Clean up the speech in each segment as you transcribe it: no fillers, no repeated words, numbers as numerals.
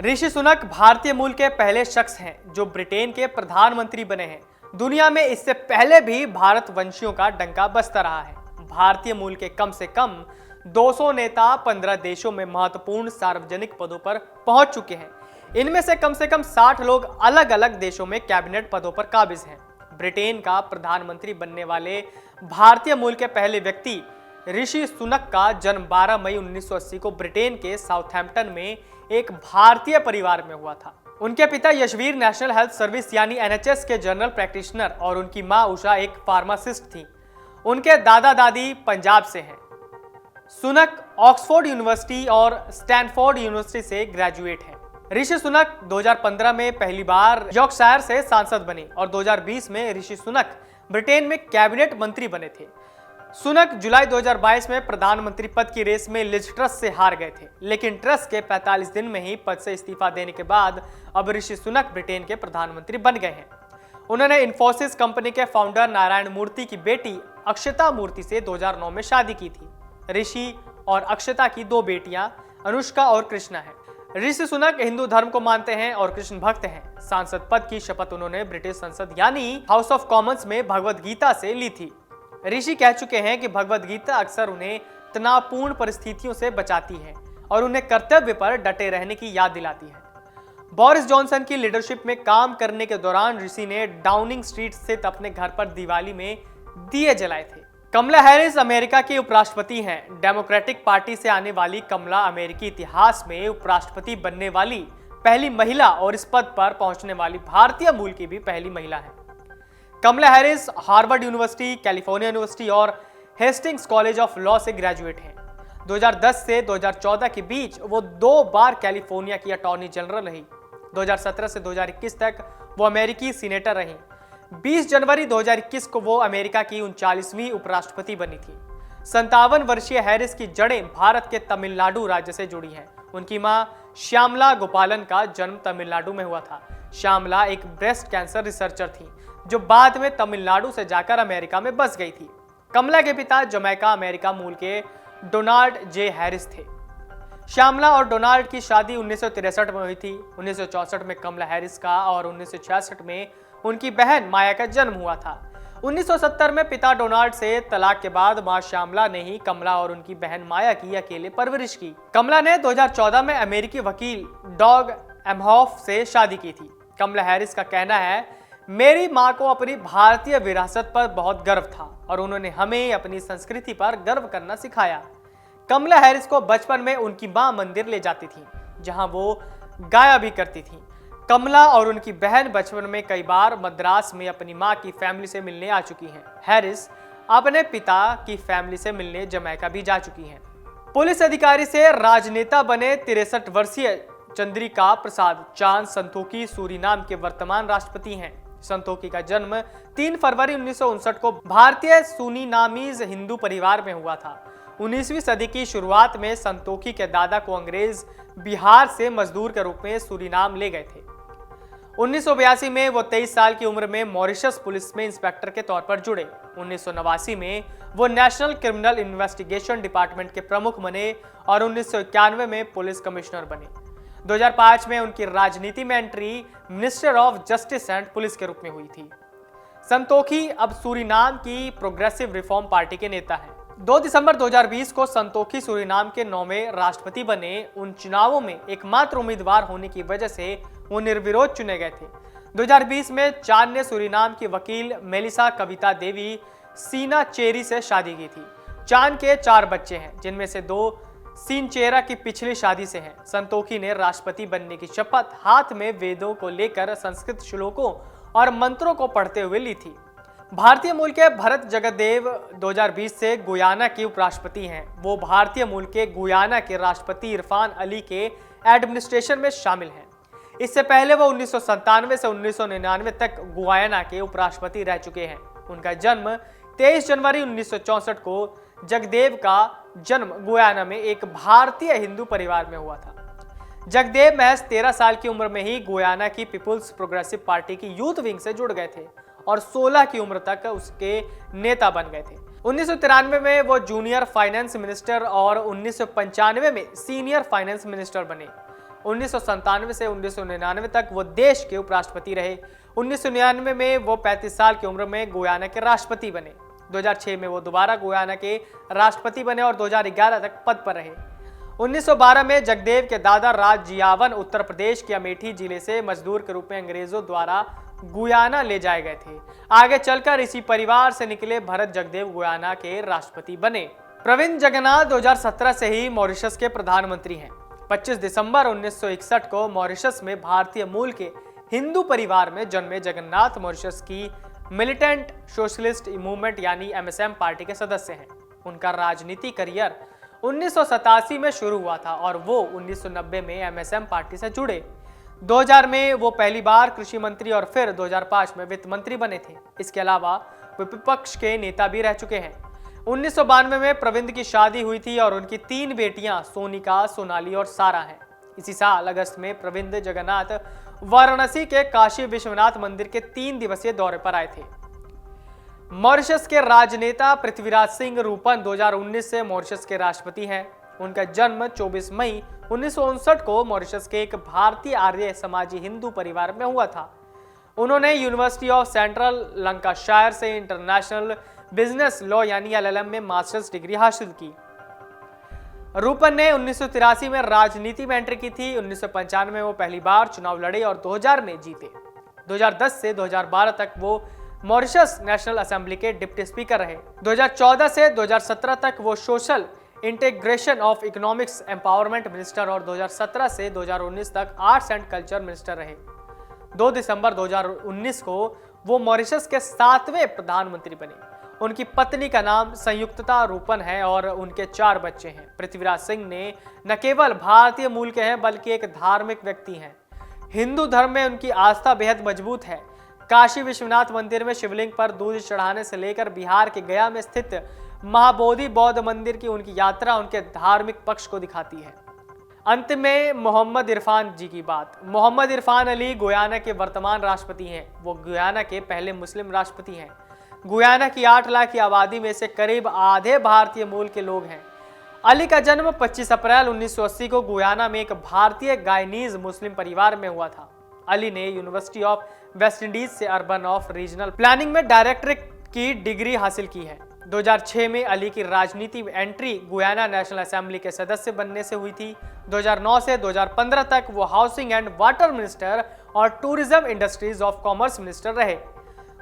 ऋषि सुनक भारतीय मूल के पहले शख्स हैं जो ब्रिटेन के प्रधानमंत्री बने हैं। दुनिया में इससे पहले भी भारतवंशियों का डंका बजता रहा है। भारतीय मूल के कम से कम 200 नेता 15 देशों में महत्वपूर्ण सार्वजनिक पदों पर पहुंच चुके हैं। इनमें से कम 60 लोग अलग अलग देशों में कैबिनेट पदों पर काबिज हैं। ब्रिटेन का प्रधानमंत्री बनने वाले भारतीय मूल के पहले व्यक्ति ऋषि सुनक का जन्म 12 मई 1980 को ब्रिटेन के साउथहैम्पटन में एक भारतीय परिवार में हुआ था। उनके पिता यशवीर नेशनल हेल्थ सर्विस यानी NHS के जनरल प्रैक्टिशनर और उनकी मां उषा एक फार्मासिस्ट थी। उनके दादा दादी पंजाब से हैं। सुनक ऑक्सफोर्ड यूनिवर्सिटी और स्टैनफोर्ड यूनिवर्सिटी से ग्रेजुएट हैं। ऋषि सुनक 2015 में पहली बार यॉर्कशायर से सांसद बने और 2020 में ऋषि सुनक ब्रिटेन में कैबिनेट मंत्री बने थे। सुनक जुलाई 2022 में प्रधानमंत्री पद की रेस में लिज ट्रस से हार गए थे, लेकिन ट्रस के 45 दिन में ही पद से इस्तीफा देने के बाद अब ऋषि सुनक ब्रिटेन के प्रधानमंत्री बन गए हैं। उन्होंने इन्फोसिस कंपनी के फाउंडर नारायण मूर्ति की बेटी अक्षता मूर्ति से 2009 में शादी की थी। ऋषि और अक्षता की 2 बेटियां अनुष्का और कृष्णा हैं। ऋषि सुनक हिंदू धर्म को मानते हैं और कृष्ण भक्त हैं। सांसद पद की शपथ उन्होंने ब्रिटिश संसद यानी हाउस ऑफ कॉमन्स में भगवद गीता से ली थी। ऋषि कह चुके हैं कि भगवद गीता अक्सर उन्हें तनावपूर्ण परिस्थितियों से बचाती है और उन्हें कर्तव्य पर डटे रहने की याद दिलाती है। बोरिस जॉनसन की लीडरशिप में काम करने के दौरान ऋषि ने डाउनिंग स्ट्रीट स्थित अपने घर पर दिवाली में दिए जलाए थे। कमला हैरिस अमेरिका की उपराष्ट्रपति हैं। डेमोक्रेटिक पार्टी से आने वाली कमला अमेरिकी इतिहास में उपराष्ट्रपति बनने वाली पहली महिला और इस पद पर पहुंचने वाली भारतीय मूल की भी पहली महिला है। Kamala Harris Harvard University, California University और हेस्टिंग्स कॉलेज ऑफ लॉ से ग्रेजुएट हैं। 2010 से 2014 के बीच वो 2 बार कैलिफोर्निया की अटॉर्नी जनरल रही। 2017 से 2021 तक वो अमेरिकी सीनेटर रही। 20 जनवरी 2021 को वो अमेरिका की 39वीं उपराष्ट्रपति बनी थी। 57 वर्षीय हैरिस की जड़ें भारत के तमिलनाडु राज्य से जुड़ी हैं। उनकी मां श्यामला गोपालन का जन्म तमिलनाडु में हुआ था। श्यामला एक ब्रेस्ट कैंसर रिसर्चर थी जो बाद में तमिलनाडु से जाकर अमेरिका में बस गई थी। कमला के पिता जमैका अमेरिका मूल के डोनाल्ड जे हैरिस थे। श्यामला और डोनाल्ड की शादी 1963 में हुई थी। 1964 में कमला हैरिस का और 1966 में उनकी बहन माया का जन्म हुआ था। 1970 में पिता डोनाल्ड से तलाक के बाद मां श्यामला ने ही कमला और उनकी बहन माया की अकेले परवरिश की। कमला ने 2014 में अमेरिकी वकील डॉग एमहॉफ से शादी की थी। कमला हैरिस का कहना है, मेरी मां को अपनी भारतीय विरासत पर बहुत गर्व था और उन्होंने हमें अपनी संस्कृति पर गर्व करना सिखाया। कमला हैरिस को बचपन में उनकी मां मंदिर ले जाती थी जहां वो गाया भी करती थी। कमला और उनकी बहन बचपन में कई बार मद्रास में अपनी मां की फैमिली से मिलने आ चुकी हैं। हैरिस अपने पिता की फैमिली से मिलने जमैका भी जा चुकी हैं। पुलिस अधिकारी से राजनेता बने 63 वर्षीय चंद्रिका प्रसाद चांद संतोखी सूरीनाम के वर्तमान राष्ट्रपति हैं। संतोखी का जन्म 3 फरवरी 1959 को भारतीय सूरीनामीज हिंदू परिवार में हुआ था। 19वीं सदी की शुरुआत में संतोखी के दादा को अंग्रेज बिहार से मजदूर के रूप में सूरीनाम ले गए थे। 1982 में वो 23 साल की उम्र में मॉरिशस पुलिस में इंस्पेक्टर के तौर पर जुड़े। 1989 में वो नेशनल क्रिमिनल इन्वेस्टिगेशन डिपार्टमेंट के प्रमुख बने और 1991 में पुलिस कमिश्नर बने। 2005 में उनकी राजनीति में entry minister of justice and police के रूप में हुई थी। संतोखी अब सूरीनाम की प्रोग्रेसिव रिफॉर्म पार्टी के नेता हैं। 2 दिसंबर 2020 को संतोखी सूरीनाम के 9वें राष्ट्रपति बने। उन चुनावों में एकमात्र उम्मीदवार होने की वजह से वो निर्विरोध चुने गए थे। 2020 में चांद ने सूरीनाम की वकील मेलिसा कविता देवी सीना चेरी से शादी की थी। चांद के 4 बच्चे हैं जिनमें से 2 सीनचेरा की पिछली शादी से हैं। संतोखी ने राष्ट्रपति बनने की शपथ हाथ में वेदों को लेकर संस्कृत श्लोकों और मंत्रों को पढ़ते हुए ली थी। भारतीय मूल के भरत जगदेव 2020 से गुयाना के उपराष्ट्रपति हैं। वो भारतीय मूल के गुयाना के राष्ट्रपति इरफान अली के एडमिनिस्ट्रेशन में शामिल हैं। इससे पहले वो 1997 से 1999 तक गुयाना के उपराष्ट्रपति रह चुके हैं। उनका जन्म 23 जनवरी 1964 को जगदेव का जन्म गुयाना में एक भारतीय हिंदू परिवार में हुआ था। जगदेव महज 13 साल की उम्र में ही गुयाना की पीपुल्स प्रोग्रेसिव पार्टी की यूथ विंग से जुड़ गए थे और 16 की उम्र तक उसके नेता बन गए थे। 1993 में वो जूनियर फाइनेंस मिनिस्टर और 1995 में सीनियर फाइनेंस मिनिस्टर बने। 1997 से 1999 तक वो देश के उपराष्ट्रपति रहे। 1999 में वो 35 साल की उम्र में गुयाना के राष्ट्रपति बने। 2006 में वो दोबारा गुयाना के राष्ट्रपति बने और 2011 तक पद पर रहे। 1912 में जगदेव के दादा राज जियावन उत्तर प्रदेश के अमेठी जिले से मजदूर के रूप में अंग्रेजों द्वारा गुयाना ले जाए गए थे। आगे चलकर इसी परिवार से निकले भरत जगदेव गुयाना के राष्ट्रपति बने। प्रविंद जगन्नाथ 2017 से ही मॉरिशस के प्रधानमंत्री हैं। 25 दिसंबर 1961 को मॉरिशस में भारतीय मूल के हिंदू परिवार में जन्मे जगन्नाथ मॉरिशस की मिलिटेंट सोशलिस्ट मूवमेंट यानी एमएसएम पार्टी के सदस्य हैं। उनका राजनीति करियर 1987 में शुरू हुआ था और वो 1990 में एमएसएम पार्टी से जुड़े। 2000 में वो पहली बार कृषि मंत्री और फिर 2005 में वित्त मंत्री बने थे। इसके अलावा वो विपक्ष के नेता भी रह चुके हैं। 1992 में प्रविंद की शादी हुई थी और उनकी 3 बेटियां सोनिका, सोनाली और सारा हैं। इसी साल अगस्त में प्रविंद जगन्नाथ वाराणसी के काशी विश्वनाथ मंदिर के 3 दिवसीय दौरे पर आए थे। मॉरिशस के राजनेता पृथ्वीराज सिंह रूपन 2019 से मॉरिशस के राष्ट्रपति हैं। उनका जन्म 24 मई 1959 को मॉरिशस के एक भारतीय आर्य समाजी हिंदू परिवार में हुआ था। उन्होंने यूनिवर्सिटी ऑफ सेंट्रल लंकाशायर से इंटरनेशनल बिजनेस लॉ यानी एलएलएम में मास्टर्स डिग्री हासिल की। रूपन ने 1983 में राजनीति में एंट्री की थी। 1995 में वो पहली बार चुनाव लड़े और 2000 में जीते। 2010 से 2012 तक वो मॉरिशस नेशनल असेंबली के डिप्टी स्पीकर रहे। 2014 से 2017 तक वो social integration of economics empowerment minister और 2017 से 2019 तक आर्ट्स एंड कल्चर मिनिस्टर रहे। 2 दिसंबर 2019 को वो मॉरिशस के 7वें प्रधानमंत्री बने। उनकी पत्नी का नाम संयुक्ता रूपन है और उनके 4 बच्चे हैं। पृथ्वीराज सिंह ने न केवल भारतीय मूल के हैं बल्कि एक धार्मिक व्यक्ति हैं। हिंदू धर्म में उनकी आस्था बेहद मजबूत है। काशी विश्वनाथ मंदिर में शिवलिंग पर दूध चढ़ाने से लेकर बिहार के गया में स्थित महाबोधि बौद्ध मंदिर की उनकी यात्रा उनके धार्मिक पक्ष को दिखाती है। अंत में मोहम्मद इरफान जी की बात। मोहम्मद इरफान अली गुयाना के वर्तमान राष्ट्रपति हैं। वो गुयाना के पहले मुस्लिम राष्ट्रपति हैं। गुयाना की 8 लाख की आबादी में से करीब आधे भारतीय मूल के लोग हैं। अली का जन्म 25 अप्रैल 1980 को गुयाना में एक भारतीय गायनीज मुस्लिम परिवार में हुआ था। अली ने यूनिवर्सिटी ऑफ वेस्ट इंडीज से अर्बन ऑफ रीजनल प्लानिंग में डायरेक्टरेट की डिग्री हासिल की है। 2006 में अली की राजनीति एंट्री गुयाना नेशनल असेंबली के सदस्य बनने से हुई थी। 2009 से 2015 तक वो हाउसिंग एंड वाटर मिनिस्टर और tourism industries of commerce minister रहे।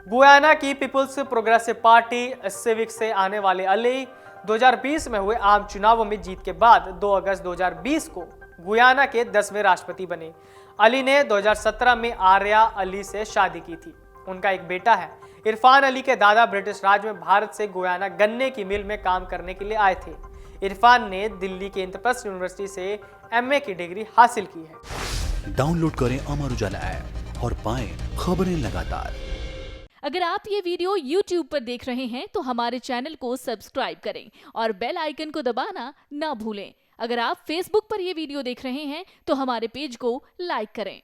गुयाना की पीपुल्स प्रोग्रेसिव पार्टी सिविक से आने वाले अली 2020 में हुए आम चुनावों में जीत के बाद 2 अगस्त 2020 को गुयाना के 10वें राष्ट्रपति बने। अली ने 2017 में आर्या अली से शादी की थी। उनका एक बेटा है। इरफान अली के दादा ब्रिटिश राज में भारत से गुयाना गन्ने की मिल में काम करने के लिए आए थे। इरफान ने दिल्ली के इंद्रप्रस्थ यूनिवर्सिटी से एमए की डिग्री हासिल की है। डाउनलोड करें अमर उजाला ऐप और पाएं खबरें लगातार। अगर आप ये वीडियो YouTube पर देख रहे हैं तो हमारे चैनल को सब्सक्राइब करें और बेल आइकन को दबाना ना भूलें। अगर आप Facebook पर ये वीडियो देख रहे हैं तो हमारे पेज को लाइक करें।